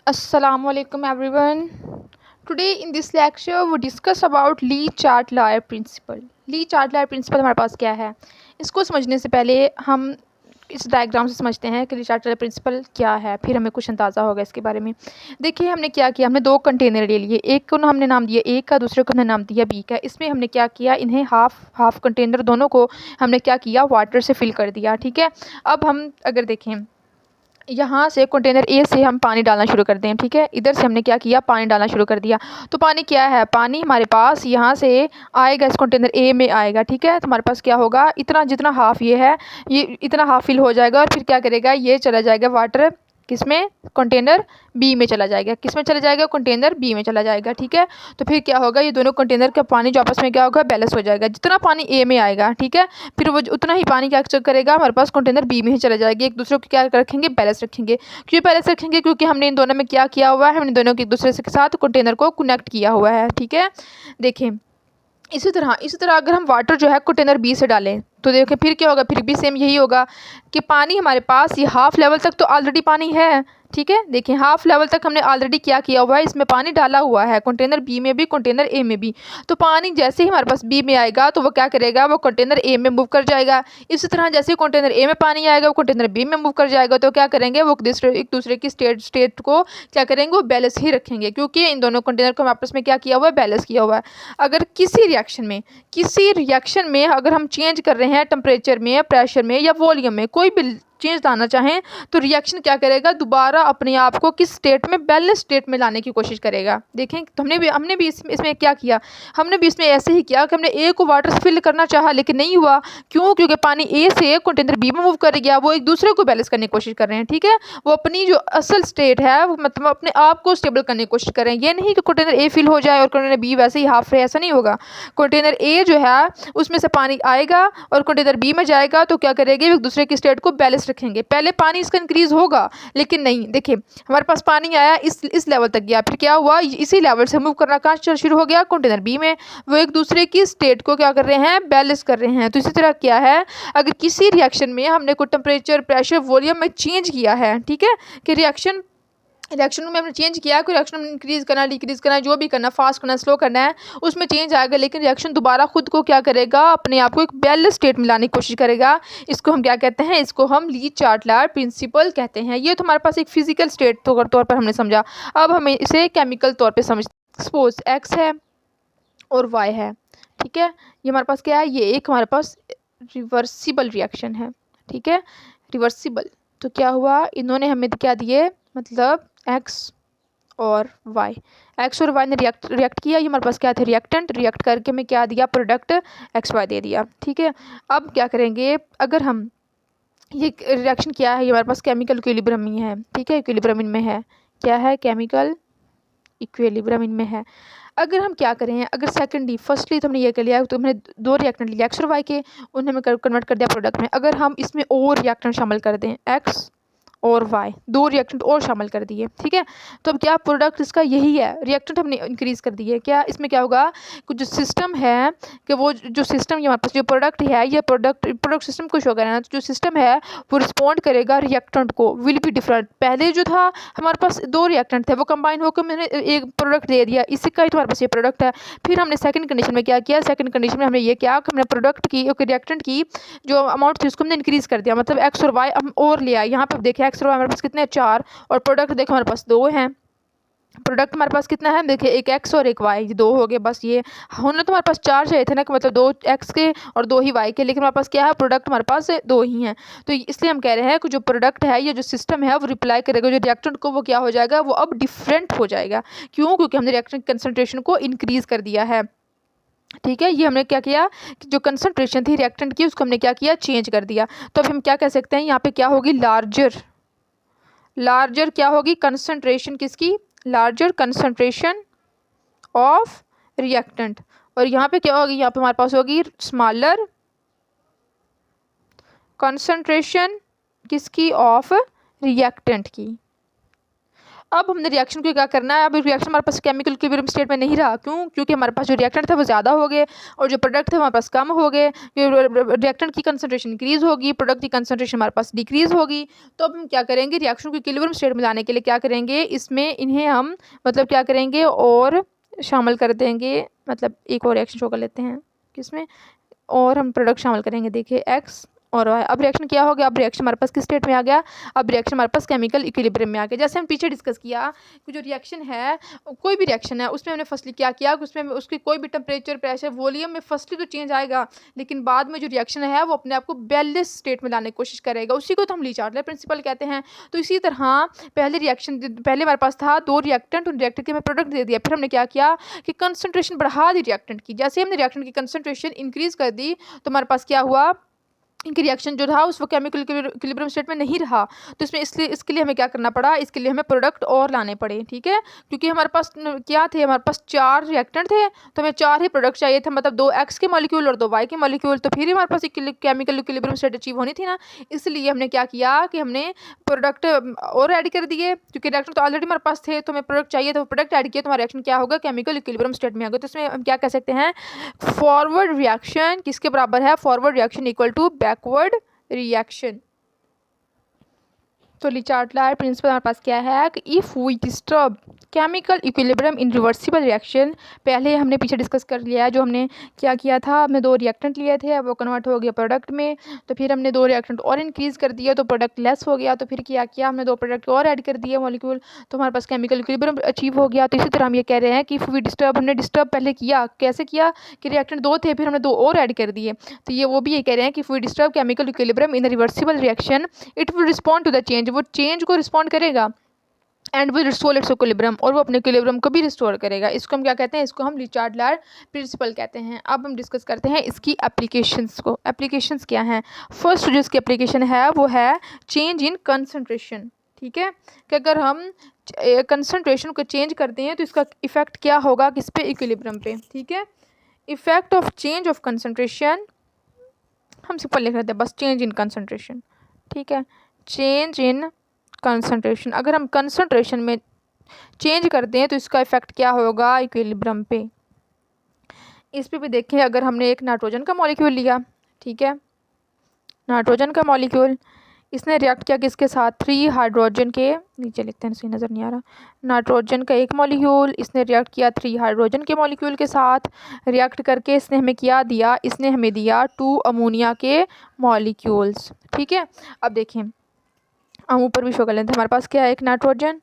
Assalamualaikum everyone. Today in this lecture we discuss about Le Chatelier principle. Le Chatelier principle हमारे पास क्या है, इसको समझने से पहले हम इस डायग्राम से समझते हैं कि ली चार्ट लायर प्रिंसिपल क्या है, फिर हमें कुछ अंदाज़ा होगा इसके बारे में। देखिए हमने क्या किया, हमने दो कंटेनर ले लिए, एक को हमने नाम दिया ए का, दूसरे को हमने नाम दिया बी का। इसमें हमने क्या किया, इन्हें हाफ कंटेनर दोनों को हमने क्या किया, वाटर से फिल कर दिया। ठीक है, अब हम अगर देखें यहाँ से कंटेनर ए से हम पानी डालना शुरू करते हैं। ठीक है, इधर से हमने क्या किया, पानी डालना शुरू कर दिया। तो पानी क्या है, पानी हमारे पास यहाँ से आएगा, इस कंटेनर ए में आएगा। ठीक है, तो हमारे पास क्या होगा, इतना जितना हाफ ये है, ये इतना हाफ फिल हो जाएगा और फिर क्या करेगा, ये चला जाएगा वाटर किसमें, कंटेनर बी में चला जाएगा। किस में चला जाएगा, कंटेनर बी में चला जाएगा। ठीक है, तो फिर क्या होगा, ये दोनों कंटेनर का पानी जो आपस में क्या होगा, बैलेंस हो जाएगा। जितना पानी ए में आएगा, ठीक है, फिर वो उतना ही पानी क्या करेगा, हमारे पास कंटेनर बी में ही चला जाएगा। एक दूसरे को क्या रखेंगे, बैलेंस रखेंगे। क्यों बैलेंस रखेंगे, क्योंकि हमने इन दोनों में क्या किया हुआ है, हमने दोनों के एक दूसरे के साथ कंटेनर को कनेक्ट किया हुआ है। ठीक है, देखें इसी तरह अगर हम वाटर जो है कंटेनर बी से डालें तो देखें फिर क्या होगा, फिर भी सेम यही होगा कि पानी हमारे पास ये हाफ लेवल तक तो ऑलरेडी पानी है। ठीक है, देखिए हाफ लेवल तक हमने ऑलरेडी क्या किया हुआ है, इसमें पानी डाला हुआ है, कंटेनर बी में भी कंटेनर ए में भी। तो पानी जैसे ही हमारे पास बी में आएगा तो वो क्या करेगा, वो कंटेनर ए में मूव कर जाएगा। इसी तरह जैसे ही कंटेनर ए में पानी आएगा वो कंटेनर बी में मूव कर जाएगा। तो क्या करेंगे, वो एक दूसरे की स्टेट को क्या करेंगे, वो बैलेंस ही रखेंगे, क्योंकि इन दोनों कंटेनर को आपस में क्या किया हुआ है, बैलेंस किया हुआ है। अगर किसी रिएक्शन में अगर हम चेंज कर रहे हैं टेम्परेचर में, प्रेशर में या वॉल्यूम में, कोई भी चेंज लाना चाहें तो रिएक्शन क्या करेगा, दोबारा अपने आप को किस स्टेट में, बैलेंस स्टेट में लाने की कोशिश करेगा। देखें तो हमने भी इसमें क्या किया, हमने भी इसमें ऐसे ही किया कि हमने ए को वाटर से फिल करना चाहा लेकिन नहीं हुआ। क्यों, क्योंकि पानी ए से कंटेनर बी में मूव कर गया, वो एक दूसरे को बैलेंस करने की कोशिश कर रहे हैं। ठीक है, वो अपनी जो असल स्टेट है वो मतलब अपने आप को स्टेबल करने की कोशिश कर रहे हैं। ये नहीं कि कंटेनर ए फिल हो जाए और कंटेनर बी वैसे ही हाफ रहे, ऐसा नहीं होगा। कंटेनर ए जो है उसमें से पानी आएगा और कंटेनर बी में जाएगा, तो क्या करेंगे, एक दूसरे की स्टेट को बैलेंस रखेंगे। पहले पानी इसका इंक्रीज होगा लेकिन नहीं, देखिए हमारे पास पानी आया, इस लेवल तक गया, फिर क्या हुआ, इसी लेवल से मूव करना कहाँ शुरू हो गया, कंटेनर बी में। वो एक दूसरे की स्टेट को क्या कर रहे हैं, बैलेंस कर रहे हैं। तो इसी तरह क्या है, अगर किसी रिएक्शन में हमने कोई टेम्परेचर, प्रेशर, वॉल्यूम में चेंज किया है, ठीक है, कि रिएक्शन में हमने चेंज किया, कोई रिएक्शन में इंक्रीज़ करना, डिक्रीज़ करना, जो भी करना, फास्ट करना, स्लो करना है, उसमें चेंज आएगा, लेकिन रिएक्शन दोबारा खुद को क्या करेगा, अपने आप को एक बैलेंस स्टेट में लाने की कोशिश करेगा। इसको हम क्या कहते हैं, इसको हम ली चार्ट लायर प्रिंसिपल कहते हैं। ये तो हमारे पास एक फिजिकल स्टेट तौर पर हमने समझा। अब हमें इसे केमिकल तौर पर समझ, सपोज एक्स है और वाई है। ठीक है, ये हमारे पास क्या है, ये एक हमारे पास रिवर्सिबल रिएक्शन है। ठीक है, रिवर्सिबल, तो क्या हुआ, इन्होंने हमें क्या दिए, मतलब एक्स और वाई ने रिएक्ट किया, ये हमारे पास क्या थे, रिएक्टेंट, रिएक्ट करके हमें क्या दिया, प्रोडक्ट एक्स वाई दे दिया। ठीक है, अब क्या करेंगे, अगर हम ये रिएक्शन क्या है, ये हमारे पास केमिकल इक्विलिब्रियम में है। ठीक है, इक्विलिब्रियम में है, क्या है, केमिकल इक्विलिब्रियम में है। अगर हम क्या करें, अगर सेकेंडली, फर्स्टली तो हमने ये कर लिया, तो हमने दो रिएक्टेंट लिया एक्स और वाई के, उन्हें हमें कन्वर्ट कर दिया प्रोडक्ट में। अगर हम इसमें और रिएक्टेंट शामिल कर दें, एक्स और वाई, दो रिएक्टेंट और शामिल कर दिए, ठीक है, तो अब क्या प्रोडक्ट इसका यही है, रिएक्टेंट हमने इंक्रीज़ कर दिए। क्या इसमें क्या होगा, कुछ जो सिस्टम है, कि वो जो सिस्टम, ये हमारे पास जो प्रोडक्ट है, ये प्रोडक्ट सिस्टम को शो करेगा, तो जो सिस्टम है वो रिस्पॉन्ड करेगा रिएक्टेंट को, विल बी डिफरेंट। पहले जो था हमारे पास दो रिएक्टेंट थे, वो कंबाइन होकर मैंने एक प्रोडक्ट दे दिया, इसी का ही हमारे पास ये प्रोडक्ट है। फिर हमने सेकंड कंडीशन में क्या किया, सेकंड कंडीशन में हमने ये किया कि हमने प्रोडक्ट की, एक रिएक्टेंट की जो अमाउंट थी उसको हमने इंक्रीज़ कर दिया, मतलब एक्स और वाई हम और लिया। यहाँ पर देखिए एक्स और वाई हमारे पास कितने, चार, और प्रोडक्ट देखो हमारे पास दो हैं। प्रोडक्ट हमारे पास कितना है, देखिए एक एक्स और एक वाई, दो हो गए बस। ये होने तो हमारे पास चार चाहिए थे ना, कि मतलब दो एक्स के और दो ही वाई के, लेकिन हमारे पास क्या है, प्रोडक्ट हमारे पास दो ही हैं। तो इसलिए हम कह रहे हैं कि जो प्रोडक्ट है, ये जो सिस्टम है वो रिप्लाई करेगा, जो रिएक्टेंट को वो क्या हो जाएगा, वो अब डिफरेंट हो जाएगा। क्यों, क्योंकि हमने रिएक्टेंट कंसनट्रेशन को इंक्रीज़ कर दिया है। ठीक है, ये हमने क्या किया कि जो कंसनट्रेशन थी रिएक्टेंट की, उसको हमने क्या किया, चेंज कर दिया। तो अब हम क्या कह सकते हैं, यहाँ पे क्या होगी, लार्जर क्या होगी, कंसंट्रेशन किसकी, लार्जर कंसंट्रेशन ऑफ रिएक्टेंट। और यहाँ पे क्या होगी, यहाँ पे हमारे पास होगी स्मॉलर कंसंट्रेशन किसकी, ऑफ रिएक्टेंट की। अब हमने रिएक्शन को क्या करना है, अब रिएक्शन हमारे पास केमिकल इक्विलिब्रियम स्टेट में नहीं रहा। क्यों? क्योंकि हमारे पास जो रिएक्टेंट थे वो ज़्यादा हो गए और जो प्रोडक्ट थे हमारे पास कम हो गए। रिएक्टेंट की कंसंट्रेशन इंक्रीज़ होगी, प्रोडक्ट की कंसंट्रेशन हमारे पास डिक्रीज़ होगी। तो अब हम क्या करेंगे, रिएक्शन को इक्विलिब्रियम स्टेट में लाने के लिए क्या करेंगे, इसमें इन्हें हम मतलब क्या करेंगे और शामिल कर देंगे। मतलब एक और रिएक्शन शो कर लेते हैं किसमें, और हम प्रोडक्ट शामिल करेंगे। देखिए एक्स और वाई। अब रिएक्शन क्या हो गया, अब रिएक्शन हमारे पास किस स्टेट में आ गया, अब रिएक्शन हमारे पास केमिकल इक्विलिब्रियम में आ गया। जैसे हम पीछे डिस्कस किया कि जो रिएक्शन है, कोई भी रिएक्शन है, उसमें हमने फर्स्टली क्या किया कि उसमें उसकी कोई भी टेम्परेचर, प्रेशर, वॉल्यूम में फर्स्टली तो चेंज आएगा, लेकिन बाद में जो रिएक्शन है वो अपने आप को बैलेंस स्टेट में लाने की कोशिश करेगा। उसी को तो हम ली चार्टलर प्रिंसिपल कहते हैं। तो इसी तरह पहले हमारे पास था 2 रिएक्टेंट, उन रिएक्टेंट के हमें प्रोडक्ट दे दिया। फिर हमने क्या किया कि कंसंट्रेशन बढ़ा दी रिएक्टेंट की। जैसे हमने रिएक्टेंट की कंसंट्रेशन इंक्रीज़ कर दी तो हमारे पास क्या हुआ, इनकी रिएक्शन जो था उस वो केमिकल इक्विलिब्रियम स्टेट में नहीं रहा। तो इसके लिए हमें क्या करना पड़ा, इसके लिए हमें प्रोडक्ट और लाने पड़े। ठीक है, क्योंकि हमारे पास क्या थे, हमारे पास 4 रिएक्टेंट थे तो हमें 4 ही प्रोडक्ट चाहिए थे, मतलब 2 एक्स के मॉलिक्यूल और 2 वाई के मॉलिक्यूल। तो फिर ही हमारे पास केमिकल इक्विलिब्रियम स्टेट अचीव होनी थी ना। इसलिए हमने क्या किया कि हमने प्रोडक्ट और ऐड कर दिए, क्योंकि रिएक्टेंट तो ऑलरेडी हमारे पास थे तो हमें प्रोडक्ट चाहिए, तो प्रोडक्ट ऐड किया तो हमारा रिएक्शन क्या होगा, केमिकल इक्विलिब्रियम स्टेट में आ गया। तो इसमें हम क्या कह सकते हैं, फॉरवर्ड रिएक्शन किसके बराबर है, forward reaction equal to backward reaction. तो ली चार्टलर प्रिंसिपल हमारे पास क्या है कि if we disturb chemical equilibrium in reversible reaction, पहले हमने पीछे डिस्कस कर लिया है जो हमने क्या किया था, हमने 2 रिएक्टेंट लिए थे, अब वो कन्वर्ट हो गया प्रोडक्ट में। तो फिर हमने 2 रिएक्टेंट और इंक्रीज़ कर दिया तो प्रोडक्ट लेस हो गया। तो फिर क्या किया, हमने 2 प्रोडक्ट और ऐड कर दिए मॉलिक्यूल, तो हमारे पास केमिकल इक्विलिब्रियम अचीव हो गया। तो इसी तरह हम ये कह रहे हैं कि इफ़ वी डिस्टर्ब, हमने डिस्टर्ब पहले किया, कैसे किया कि रिएक्टेंट 2 थे, फिर हमने 2 और ऐड कर दिए। तो ये वो भी ये कह रहे हैं कि if we disturb chemical equilibrium in reversible reaction it will respond to the change, वो चेंज को रिस्पॉन्ड करेगा and will restore its equilibrium, और वो अपने इक्विलिब्रियम को भी रिस्टोर करेगा। इसको हम क्या कहते हैं, इसको हम ली चार्टलर प्रिंसिपल कहते हैं। अब हम डिस्कस करते हैं इसकी एप्लीकेशंस को। एप्लीकेशंस क्या हैं, फर्स्ट जो इसकी एप्लीकेशन है वो है चेंज इन कंसंट्रेशन। ठीक है, कि अगर हम कंसंट्रेशन को चेंज करते हैं तो इसका इफेक्ट क्या होगा, किस पे, इक्विलिब्रियम पे। ठीक है, effect of change of concentration, हम सिंपल लिख लेते हैं बस, चेंज इन कंसंट्रेशन। ठीक है, चेंज इन कंसंट्रेशन, अगर हम कंसंट्रेशन में चेंज करते हैं तो इसका इफेक्ट क्या होगा, इक्विलिब्रियम पे। इस पे भी देखें, अगर हमने एक नाइट्रोजन का मॉलिक्यूल लिया, ठीक है, नाइट्रोजन का मॉलिक्यूल, इसने रिएक्ट किया किसके साथ, 3 हाइड्रोजन के, नीचे लिखते हैं सही नज़र नहीं आ रहा, नाइट्रोजन का एक मॉलिक्यूल, इसने रिएक्ट किया 3 हाइड्रोजन के मॉलिक्यूल के साथ। रिएक्ट करके इसने हमें क्या दिया, इसने हमें दिया 2 अमोनिया के मॉलिक्यूल्स। ठीक है, अब देखें, हम ऊपर भी शो कर लेते हैं, हमारे पास क्या है, एक नाइट्रोजन,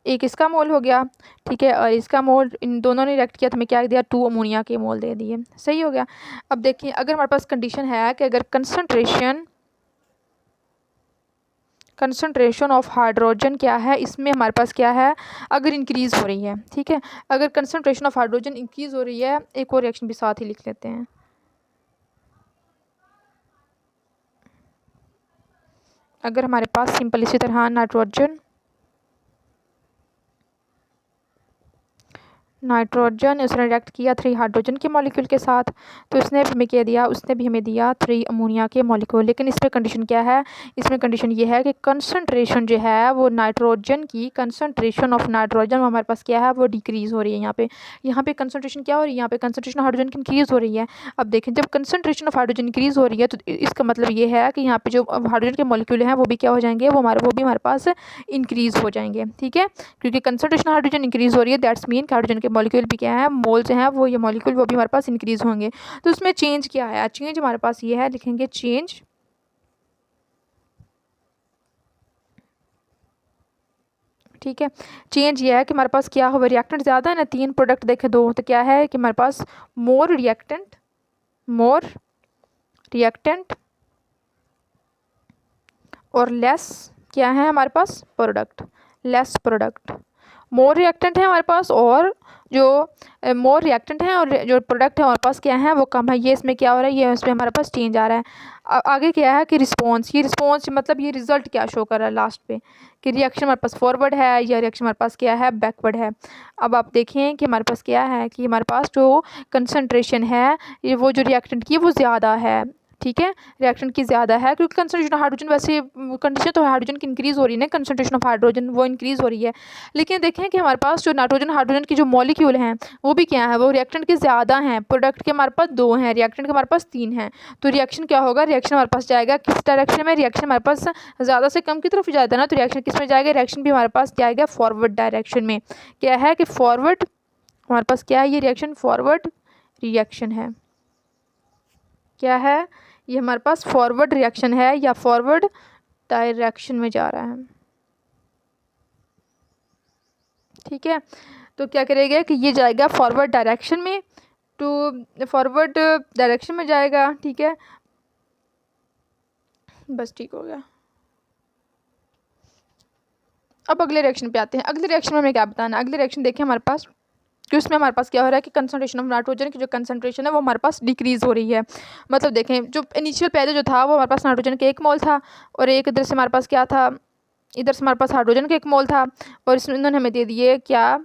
एक इसका मोल हो गया। ठीक है, और इसका मोल, इन दोनों ने रिएक्ट किया तो हमें क्या दिया, 2 अमोनिया के मोल दे दिए। सही हो गया। अब देखिए, अगर हमारे पास कंडीशन है कि अगर कंसंट्रेशन ऑफ हाइड्रोजन क्या है, इसमें हमारे पास क्या है, अगर इंक्रीज़ हो रही है। ठीक है, अगर कंसंट्रेशन ऑफ हाइड्रोजन इंक्रीज़ हो रही है, एक और रिएक्शन भी साथ ही लिख लेते हैं। अगर हमारे पास सिंपल इसी तरह नाइट्रोजन उसने रिएक्ट किया 3 हाइड्रोजन के मॉलिक्यूल के साथ, तो इसने भी हमें क्या दिया, उसने भी हमें दिया 3 अमोनिया के मॉलिक्यूल। लेकिन इसमें कंडीशन क्या है, इसमें कंडीशन ये है कि कंसंट्रेशन जो है वो नाइट्रोजन की, कंसंट्रेशन ऑफ नाइट्रोजन हमारे पास क्या है, वो डिक्रीज़ हो रही है। यहाँ पे कंसंट्रेशन क्या हो रही है, यहाँ पे कंसंट्रेशन हाइड्रोजन की इंक्रीज़ हो रही है। अब देखें, जब कंसंट्रेशन ऑफ हाइड्रोजन इंक्रीज़ हो रही है तो इसका मतलब ये है कि यहाँ पे जो हाइड्रोजन के मॉलिक्यूल हैं वो भी क्या हो जाएंगे, वो भी हमारे पास इंक्रीज़ हो जाएंगे। ठीक है, क्योंकि कंसंट्रेशन हाइड्रोजन इंक्रीज़ हो रही है, दैट्स मीन हाइड्रोजन के मॉलिक्यूल भी क्या है, मोल्स हैं वो, ये मॉलिक्यूल वो भी हमारे पास इंक्रीज़ होंगे। तो उसमें चेंज क्या आया, चेंज हमारे पास ये है, लिखेंगे चेंज ठीक है, चेंज ये है कि हमारे पास क्या हो, रिएक्टेंट ज़्यादा है ना, 3 प्रोडक्ट देखे 2, तो क्या है कि हमारे पास मोर रिएक्टेंट और लेस क्या है हमारे पास, प्रोडक्ट, लेस प्रोडक्ट। मोर रिएक्टेंट है हमारे पास, और जो मोर रिएक्टेंट है और जो प्रोडक्ट है हमारे पास क्या है, वो कम है। ये इसमें क्या हो रहा है, ये इसमें हमारे पास चेंज आ रहा है। आगे क्या है कि रिस्पॉन्स, ये रिस्पॉन्स मतलब ये रिजल्ट क्या शो कर रहा है लास्ट पे, कि रिएक्शन हमारे पास फॉरवर्ड है या रिएक्शन हमारे पास क्या है, बैकवर्ड है। अब आप देखें कि हमारे पास क्या है कि हमारे पास जो कंसंट्रेशन है, ये वो जो रिएक्टेंट की वो ज़्यादा है, ठीक है, रिएक्शन की ज़्यादा है, क्योंकि कंसंट्रेशन ऑफ हाइड्रोजन, वैसे कंडीशन तो हाइड्रोजन की इंक्रीज़ हो रही है ना, कंसंट्रेशन ऑफ हाइड्रोजन वो इंक्रीज़ हो रही है, लेकिन देखें कि हमारे पास जो नाइट्रोजन हाइड्रोजन की जो मॉलिक्यूल हैं वो भी क्या है, वो रिएक्टेंट के ज़्यादा हैं। प्रोडक्ट के हमारे पास 2 हैं, रिएक्टेंट के हमारे पास 3 हैं। तो रिएक्शन क्या होगा, रिएक्शन हमारे पास जाएगा किस डायरेक्शन में, रिएक्शन हमारे पास ज़्यादा से कम की तरफ जाता है ना, तो रिएक्शन किस में जाएगा, रिएक्शन भी हमारे पास जाएगा फॉरवर्ड डायरेक्शन में। क्या है कि फॉरवर्ड हमारे पास क्या है, ये रिएक्शन फॉरवर्ड रिएक्शन है। क्या है, ये हमारे पास फॉरवर्ड रिएक्शन है या फॉरवर्ड डायरेक्शन में जा रहा है। ठीक है, तो क्या करेगा कि ये जाएगा फॉरवर्ड डायरेक्शन में, तो फॉरवर्ड डायरेक्शन में जाएगा। ठीक है, बस ठीक हो गया। अब अगले रिएक्शन पे आते हैं। अगले रिएक्शन में हमें क्या बताना, अगले रिएक्शन देखें हमारे पास कि उसमें हमारे पास क्या हो रहा है कि कंसंट्रेशन ऑफ नाइट्रोजन की जो कंसंट्रेशन है वो हमारे पास डिक्रीज़ हो रही है। मतलब देखें, जो इनिशियल पहले जो था वो हमारे पास नाइट्रोजन के 1 मोल था, और एक इधर से हमारे पास क्या था, इधर से हमारे पास हाइड्रोजन के 1 मोल था, और इसमें इन्होंने हमें दे दिए क्या,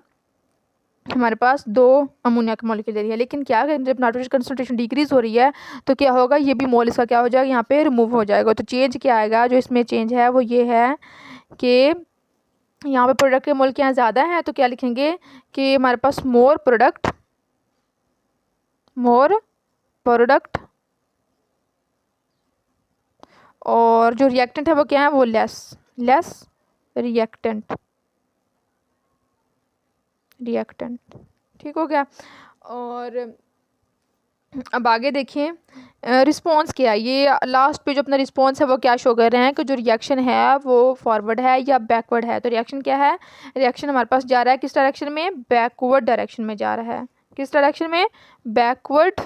हमारे पास 2 अमोनिया के मॉलिक्यूल दे दिया। लेकिन क्या, जब नाइट्रोजन कंसंट्रेशन डिक्रीज़ हो रही है तो क्या होगा, ये भी मोल इसका क्या हो जाएगा, यहाँ पे रिमूव हो जाएगा। तो चेंज क्या आएगा, जो इसमें चेंज है वो ये है कि यहाँ पे प्रोडक्ट के मोल क्या ज़्यादा है, तो क्या लिखेंगे कि हमारे पास मोर प्रोडक्ट और जो रिएक्टेंट है वो क्या है, वो लेस रिएक्टेंट। ठीक हो गया। और अब आगे देखिए रिस्पॉन्स क्या है, ये लास्ट पे जो अपना रिस्पॉन्स है वो क्या शो कर रहे हैं कि जो रिएक्शन है वो फॉरवर्ड है या बैकवर्ड है। तो रिएक्शन क्या है, रिएक्शन हमारे पास जा रहा है किस डायरेक्शन में, बैकवर्ड डायरेक्शन में जा रहा है। किस डायरेक्शन में, बैकवर्ड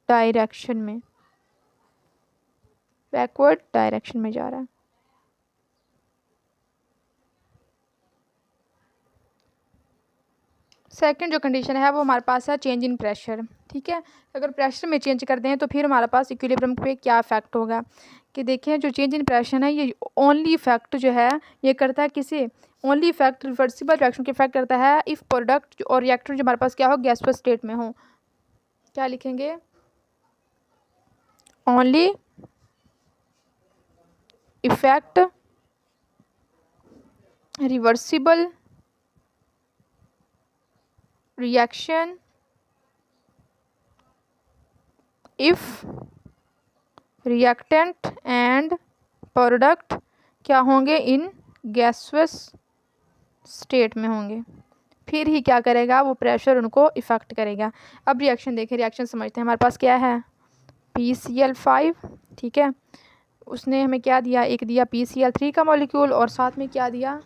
डायरेक्शन में, बैकवर्ड डायरेक्शन में जा रहा है। सेकंड जो कंडीशन है वो हमारे पास है चेंज इन प्रेशर। ठीक है, अगर प्रेशर में चेंज करते हैं तो फिर हमारे पास इक्विलिब्रियम पे क्या इफेक्ट होगा, कि देखें जो चेंज इन प्रेशर है ये ओनली इफेक्ट जो है ये करता है किसे, ओनली इफेक्ट रिवर्सिबल रिएक्शन के इफेक्ट करता है इफ़ प्रोडक्ट और रिएक्टर जो हमारे पास क्या हो, गैसुअस स्टेट में हो। क्या लिखेंगे, only effect reversible reaction if reactant and product क्या होंगे, इन गैसुअस स्टेट में होंगे, फिर ही क्या करेगा, वो प्रेशर उनको इफ़ेक्ट करेगा। अब रिएक्शन देखें, रिएक्शन समझते हैं। हमारे पास क्या है, PCl5। ठीक है, उसने हमें क्या दिया, एक दिया PCl3 का मॉलिक्यूल, और साथ में क्या दिया,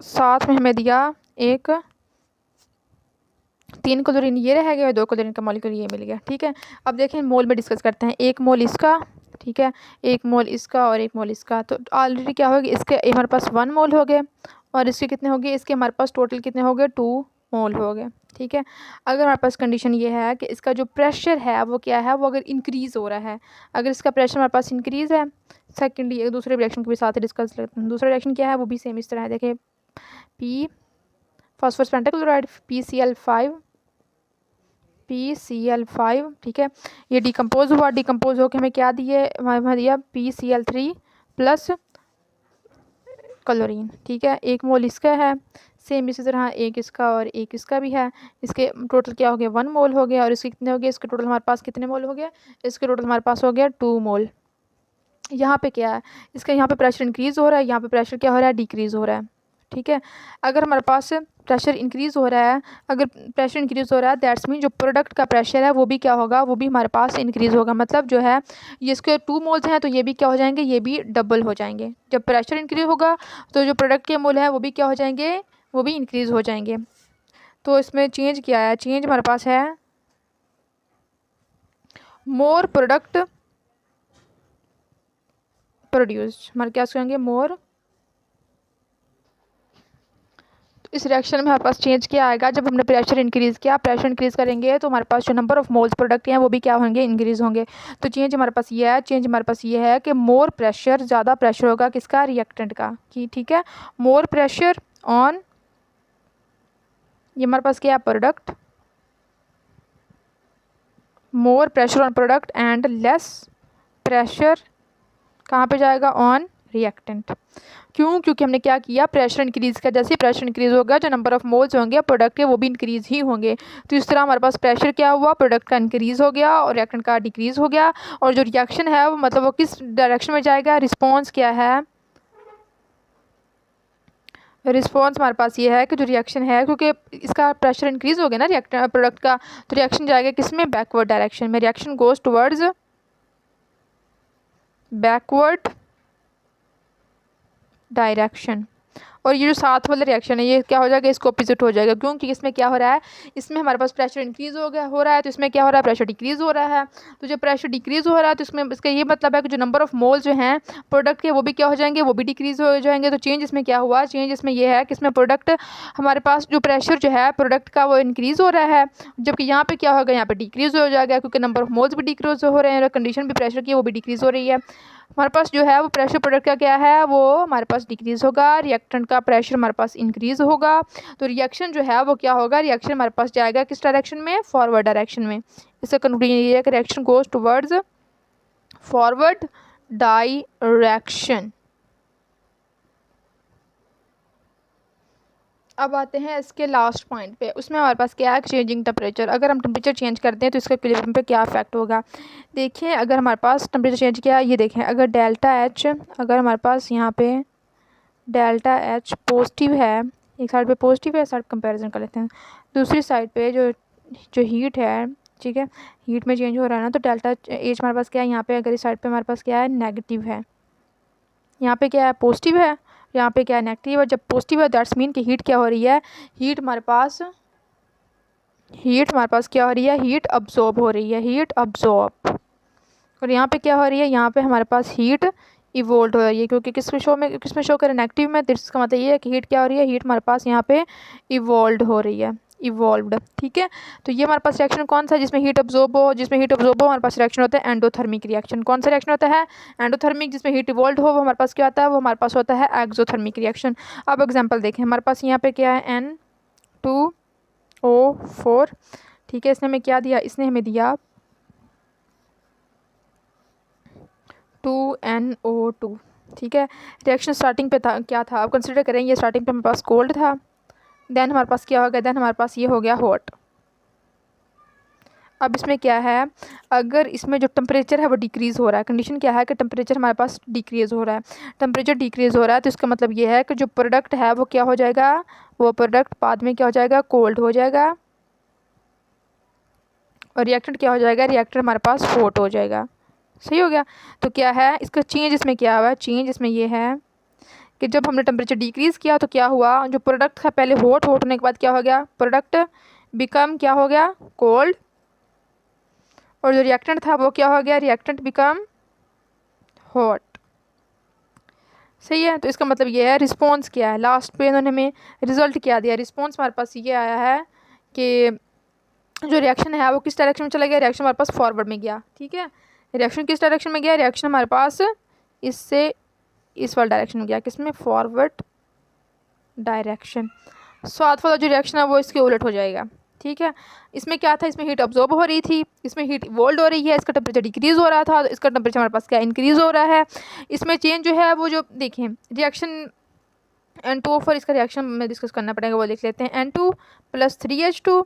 साथ में हमें दिया एक 3 क्लोरीन ये रह गया, 2 क्लोरीन का मॉलिक्यूल ये मिल गया। ठीक है, अब देखें मोल में डिस्कस करते हैं। 1 मोल इसका, ठीक है, 1 मोल इसका और 1 मोल इसका। तो ऑलरेडी क्या होगी, इसके हमारे पास 1 मोल हो गए, और इसके कितने हो गए, इसके हमारे पास टोटल कितने हो गए, 2 मोल हो गए। ठीक है, अगर हमारे पास कंडीशन ये है कि इसका जो प्रेशर है वो क्या है, वो अगर इंक्रीज़ हो रहा है, अगर इसका प्रेशर हमारे पास इंक्रीज़ है, सेकेंडली एक दूसरे रिएक्शन के भी साथ डिस्कस करते हैं। दूसरा रिएक्शन क्या है, वो भी सेम इस तरह है। देखिए पी फॉस्फोरस पेंटाक्लोराइड PCl5। ठीक है, ये डिकम्पोज हुआ, डिकम्पोज होकर हमें क्या दिए, हमें दिया PCl3 प्लस क्लोरीन। ठीक है, 1 मोल इसका है, सेम इसी तरह एक इसका और एक इसका भी है। इसके टोटल क्या हो गया, 1 मोल हो गया, और इसके कितने हो गए, इसके टोटल हमारे पास कितने मोल हो गया, इसके टोटल हमारे पास हो गया 2 मोल। यहाँ पे क्या है, इसका यहाँ पे प्रेशर इंक्रीज़ हो रहा है, यहाँ पे प्रेशर क्या हो रहा है, डिक्रीज़ हो रहा है। ठीक है, अगर हमारे पास प्रेशर इंक्रीज़ हो रहा है, अगर प्रेशर इंक्रीज़ हो रहा है दैट्स मीन जो प्रोडक्ट का प्रेशर है वो भी क्या होगा, वो भी हमारे पास इंक्रीज़ होगा। मतलब जो है ये इसके 2 मोल्स हैं तो ये भी क्या हो जाएंगे, ये भी डबल हो जाएंगे। जब प्रेशर इंक्रीज़ होगा तो जो प्रोडक्ट के मोल हैं वो भी क्या हो जाएंगे, वो भी इंक्रीज़ हो जाएंगे। तो इसमें चेंज क्या है, चेंज हमारे पास है मोर प्रोडक्ट प्रोड्यूस्ड, हमारे क्या करेंगे, मोर। इस रिएक्शन में हमारे पास चेंज क्या आएगा, जब हमने प्रेशर इंक्रीज़ किया, प्रेशर इंक्रीज़ करेंगे तो हमारे पास जो नंबर ऑफ मोल्स प्रोडक्ट हैं वो भी क्या होंगे, इंक्रीज़ होंगे। तो चेंज हमारे पास ये है, चेंज हमारे पास ये है कि मोर प्रेशर, ज़्यादा प्रेशर होगा किसका, रिएक्टेंट का। कि ठीक है, मोर प्रेशर ऑन, ये हमारे पास क्या है, product, more pressure on product and less pressure कहाँ पे जाएगा, ऑन रिएक्टेंट। क्यों, क्योंकि हमने क्या किया, प्रेशर इंक्रीज़ किया। जैसे प्रेशर इंक्रीज़ होगा जो नंबर ऑफ मोल्स होंगे प्रोडक्ट के वो भी इंक्रीज़ ही होंगे। तो इस तरह हमारे पास प्रेशर क्या हुआ, प्रोडक्ट का इंक्रीज़ हो गया और रिएक्टेंट का डिक्रीज़ हो गया। और जो रिएक्शन है वो मतलब वो किस डायरेक्शन में जाएगा, रिस्पॉन्स क्या है, रिस्पॉन्स हमारे पास ये है कि जो रिएक्शन है, क्योंकि इसका प्रेशर इंक्रीज़ हो गया ना रिएक्टेंट प्रोडक्ट का, तो रिएक्शन जाएगा किस में, बैकवर्ड डायरेक्शन में। Reaction goes towards backward direction. और ये जो साथ वाला रिएक्शन है ये क्या हो जाएगा, इसको ऑपोजिट हो जाएगा। क्योंकि इसमें क्या हो रहा है, इसमें हमारे पास प्रेशर इंक्रीज़ हो रहा है, तो इसमें क्या हो रहा है, प्रेशर डिक्रीज़ हो रहा है। तो जब प्रेशर डिक्रीज़ हो रहा है तो इसमें इसका ये मतलब है कि जो नंबर ऑफ मोल जो हैं प्रोडक्ट के वो भी क्या हो जाएंगे, वो भी डिक्रीज़ हो जाएंगे। तो चेंज इसमें क्या हुआ, चेंज इसमें ये है कि इसमें प्रोडक्ट हमारे पास जो प्रेशर जो है प्रोडक्ट का वो इंक्रीज़ हो रहा है, जबकि यहाँ पर क्या होगा, यहाँ पर डिक्रीज़ हो जाएगा क्योंकि नंबर ऑफ मोल्स भी डिक्रीज़ हो रहे हैं और कंडीशन भी प्रेशर की वो भी डिक्रीज़ हो रही है। हमारे पास जो है वो प्रेशर प्रोडक्ट का क्या है, वो हमारे पास डिक्रीज़ होगा, रिएक्टेंट का प्रेशर हमारे पास इंक्रीज़ होगा। तो रिएक्शन जो है वो क्या होगा, रिएक्शन हमारे पास जाएगा किस डायरेक्शन में, फॉरवर्ड डायरेक्शन में। इसका कंक्लूजन ये है कि reaction goes towards forward direction. अब आते हैं इसके लास्ट पॉइंट पे। उसमें हमारे पास क्या है, चेंजिंग टेम्परेचर। अगर हम टेम्परेचर चेंज करते हैं तो इसका इक्विलिब्रियम पे क्या इफेक्ट होगा। देखिए अगर हमारे पास टेम्परेचर चेंज किया, ये देखें अगर डेल्टा एच, अगर हमारे पास यहाँ पे डेल्टा एच पॉजिटिव है, एक साइड पे पॉजिटिव है, साइड कंपैरिजन कर लेते हैं, दूसरी साइड पे जो जो हीट है, ठीक है, हीट में चेंज हो रहा है ना, तो डेल्टा एच हमारे पास क्या है, यहाँ पे अगर इस साइड पे हमारे पास क्या है, नेगेटिव है, यहाँ पे क्या है, पॉजिटिव है, यहाँ पे क्या है, नेगेटिव है। जब पॉजिटिव है दैट्स मीन कि हीट क्या हो रही है, हीट हमारे पास क्या हो रही है, हीट अब्जॉर्ब हो रही है, हीट अब्जॉर्ब। और यहाँ पे क्या हो रही है, यहाँ पे हमारे पास हीट इवोल्व हो रही है, क्योंकि किस में शो करे, नेगेटिव में। तो इसका मतलब ये है कि हीट क्या हो रही है, हीट हमारे पास यहाँ पे इवोल्व हो रही है, इवॉल्व्ड, ठीक है। तो ये हमारे पास रिएक्शन कौन सा है, जिसमें हीट अब्जॉर्ब हो, हमारे पास रिएक्शन होता है एंडोथर्मिक रिएक्शन। कौन सा रिएक्शन होता है, एंडोथर्मिक। जिसमें हीट इवॉल्व हो वो हमारे पास क्या होता है, वो हमारे पास होता है एक्सोथर्मिक रिएक्शन। अब एग्जांपल देखें, हमारे पास यहाँ पे क्या है, N2O4, ठीक है। इसने हमें क्या दिया, इसने हमें दिया 2NO2, ठीक है। रिएक्शन स्टार्टिंग पे था क्या था, अब कंसिडर करें ये स्टार्टिंग पे हमारे पास कोल्ड था, देन हमारे पास क्या हो गया, देन हमारे पास ये हो गया हॉट। अब इसमें क्या है, अगर इसमें जो टेम्परेचर है वो डिक्रीज़ हो रहा है, कंडीशन क्या है कि टेम्परेचर हमारे पास डिक्रीज़ हो रहा है, टेम्परेचर डिक्रीज़ हो रहा है, तो इसका मतलब ये है कि जो प्रोडक्ट है वो क्या हो जाएगा, वो प्रोडक्ट बाद में क्या हो जाएगा, कोल्ड हो जाएगा, और रिएक्टेंट क्या हो जाएगा, रिएक्टेंट हमारे पास हॉट हो जाएगा। सही हो गया। तो क्या है इसका चेंज, इसमें क्या हुआ, चेंज इसमें ये है कि जब हमने टेम्परेचर डिक्रीज़ किया तो क्या हुआ, जो प्रोडक्ट था पहले हॉट होने के बाद क्या हो गया, प्रोडक्ट बिकम क्या हो गया, कोल्ड, और जो रिएक्टेंट था वो क्या हो गया, रिएक्टेंट बिकम हॉट। सही है। तो इसका मतलब ये है, रिस्पॉन्स क्या है, लास्ट पे इन्होंने हमें रिजल्ट क्या दिया, रिस्पॉन्स हमारे पास ये आया है कि जो रिएक्शन है वो किस डायरेक्शन में चला गया, रिएक्शन हमारे पास फॉरवर्ड में गया, ठीक है। रिएक्शन किस डायरेक्शन में गया, रिएक्शन हमारे पास इससे इस वाला डायरेक्शन में गया, किसमें, फॉरवर्ड डायरेक्शन। साथ वाला जो रिएक्शन है वो इसके उलट हो जाएगा, ठीक है। इसमें क्या था, इसमें हीट अब्जॉर्ब हो रही थी, इसमें हीट इवॉल्व हो रही है, इसका टेम्परेचर डिक्रीज़ हो रहा था, तो इसका टेम्परेचर हमारे पास क्या इंक्रीज़ हो रहा है। इसमें चेंज जो है वो जो देखें, रिएक्शन N2O4, इसका रिएक्शन में डिस्कस करना पड़ेगा, वो लिख लेते हैं, N2 + 3H2,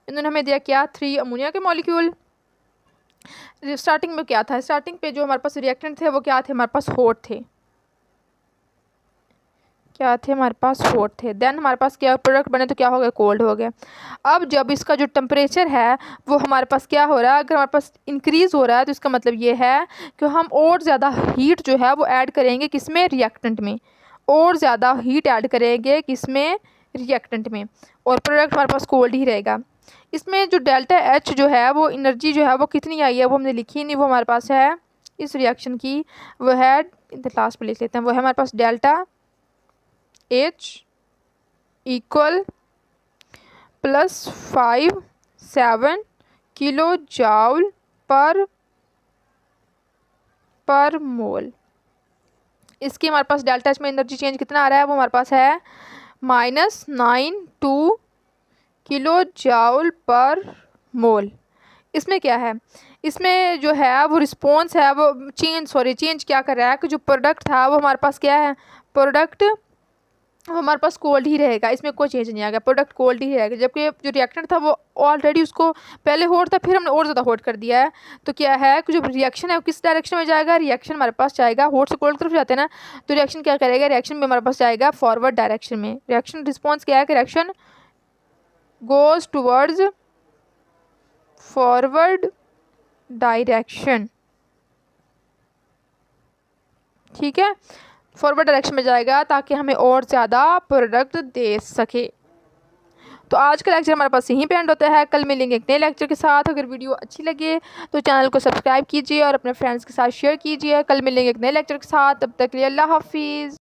इन्होंने हमें दिया क्या, 3 अमोनिया के मॉलिक्यूल। स्टार्टिंग में क्या था, स्टार्टिंग पे जो हमारे पास रिएक्टेंट थे वो क्या थे, हमारे पास हॉट थे, क्या थे, हमारे पास हॉट थे। देन हमारे पास क्या प्रोडक्ट बने तो क्या हो गया, कोल्ड हो गया। अब जब इसका जो टेम्परेचर है वो हमारे पास क्या हो रहा है, अगर हमारे पास इंक्रीज़ हो रहा है तो इसका मतलब ये है कि हम और ज़्यादा हीट जो है वो ऐड करेंगे किसमें, रिएक्टेंट में, और ज़्यादा हीट ऐड करेंगे किसमें, रिएक्टेंट में, और प्रोडक्ट हमारे पास कोल्ड ही रहेगा। इसमें जो डेल्टा एच जो है वो एनर्जी जो है वो कितनी आई है वो हमने लिखी नहीं, वो हमारे पास है इस रिएक्शन की, वो है लास्ट पे लिख लेते हैं, वो है हमारे पास delta H equal +57 kilo joule per mole. इसकी हमारे पास डेल्टा एच में एनर्जी चेंज कितना आ रहा है, वो हमारे पास है -92 किलो जाउल पर मोल। इसमें क्या है, इसमें जो है वो रिस्पॉन्स है वो चेंज क्या कर रहा है कि जो प्रोडक्ट था वो हमारे पास क्या है, प्रोडक्ट हमारे पास कोल्ड ही रहेगा, इसमें कोई चेंज नहीं आएगा, प्रोडक्ट कोल्ड ही रहेगा। जबकि जो रिएक्टेंट था वो ऑलरेडी उसको पहले हॉट था, फिर हमने और ज़्यादा हॉट कर दिया है। तो क्या है कि जो रिएक्शन है वो किस डायरेक्शन में जाएगा, रिएक्शन हमारे पास जाएगा, हॉट से कोल्ड तरफ जाते हैं ना, तो रिएक्शन क्या करेगा, रिएक्शन में हमारे पास जाएगा फॉरवर्ड डायरेक्शन में। रिएक्शन रिस्पॉन्स क्या है कि reaction goes towards forward direction, ठीक है, फॉरवर्ड डायरेक्शन में जाएगा ताकि हमें और ज़्यादा प्रोडक्ट दे सके। तो आज का लेक्चर हमारे पास यहीं पे एंड होता है। कल मिलेंगे एक नए लेक्चर के साथ। अगर वीडियो अच्छी लगे तो चैनल को सब्सक्राइब कीजिए और अपने फ्रेंड्स के साथ शेयर कीजिए। कल मिलेंगे एक नए लेक्चर के साथ, तब तक के लिए अल्लाह हाफिज़।